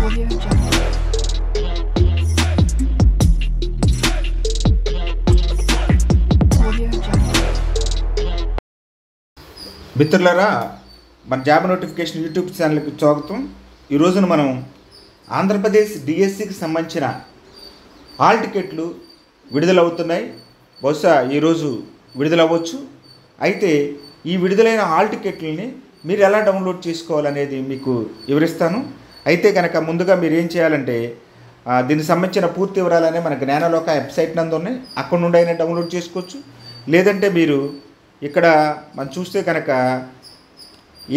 Audio Jungle. Audio Jungle. మిత్రులారా, మన job notification YouTube ఛానల్కి స్వాగతం. ఈ రోజున మనం ఆంధ్రప్రదేశ్ డిఎస్సికి సంబంధించిన హాల్ టికెట్లు విడుదలవుతున్నాయి. బహుశా ఈరోజు విడుదలవ్వచ్చు. అయితే ఈ విడుదలైన హాల్ టికెట్లని మీరు ఎలా డౌన్లోడ్ చేసుకోవాలనేది మీకు వివరిస్తాను. అయితే కనుక ముందుగా మీరు ఏం చేయాలంటే దీనికి సంబంధించిన పూర్తి వివరాలనే మన జ్ఞానలోక వెబ్సైట్ నందు ఉన్నాయి. అక్కడ నుండి అయినా డౌన్లోడ్ చేసుకోవచ్చు. లేదంటే మీరు ఇక్కడ మనం చూస్తే కనుక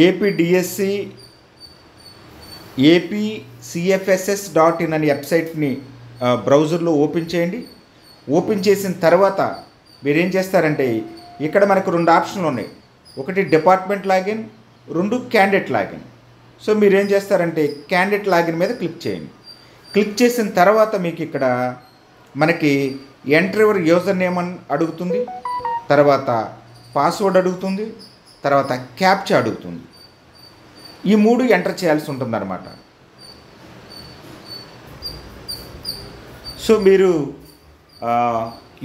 apdsc.apcfss.in అనే వెబ్సైట్ని బ్రౌజర్లో ఓపెన్ చేయండి. ఓపెన్ చేసిన తర్వాత మీరేం చేస్తారంటే ఇక్కడ మనకు రెండు ఆప్షన్లు ఉన్నాయి. ఒకటి డిపార్ట్మెంట్ లాగిన్, రెండు క్యాండిడేట్ లాగిన్. సో మీరేం చేస్తారంటే క్యాండిడేట్ లాగిన్ మీద క్లిక్ చేయండి. క్లిక్ చేసిన తర్వాత మీకు ఇక్కడ మనకి ఎంటర్ యువర్ యూజర్ నేమ్ అని అడుగుతుంది, తర్వాత పాస్వర్డ్ అడుగుతుంది, తర్వాత క్యాప్చా అడుగుతుంది. ఈ మూడు ఎంటర్ చేయాల్సి ఉంటుందన్నమాట. సో మీరు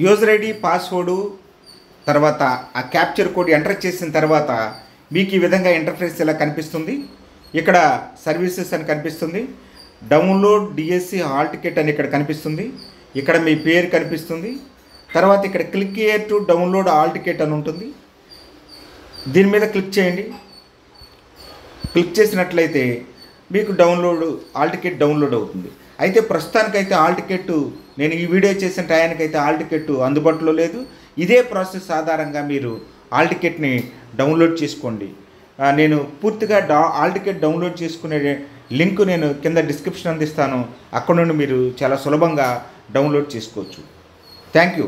యూజర్ ఐడి, పాస్వర్డు, తర్వాత ఆ క్యాప్చర్ కోడ్ ఎంటర్ చేసిన తర్వాత మీకు ఈ విధంగా ఇంటర్ఫేస్ ఇలా కనిపిస్తుంది. ఇక్కడ సర్వీసెస్ అని కనిపిస్తుంది, డౌన్లోడ్ డిఎస్సి హాల్ టికెట్ అని ఇక్కడ కనిపిస్తుంది, ఇక్కడ మీ పేరు కనిపిస్తుంది, తర్వాత ఇక్కడ click here to download hall ticket అని ఉంటుంది. దీని మీద క్లిక్ చేయండి. క్లిక్ చేసినట్లయితే మీకు హాల్ టికెట్ డౌన్లోడ్ అవుతుంది. అయితే ప్రస్తుతానికైతే హాల్ టికెట్ నేను ఈ వీడియో చేసిన టయానికైతే హాల్ టికెట్ అందుబాటులో లేదు. ఇదే ప్రాసెస్ ఆధారంగా మీరు హాల్ టికెట్ని డౌన్లోడ్ చేసుకోండి. నేను పూర్తిగా హాల్ టికెట్ డౌన్లోడ్ చేసుకునే లింక్ నేను కింద డిస్క్రిప్షన్ అందిస్తాను. అక్కడ నుండి మీరు చాలా సులభంగా డౌన్లోడ్ చేసుకోవచ్చు. Thank you.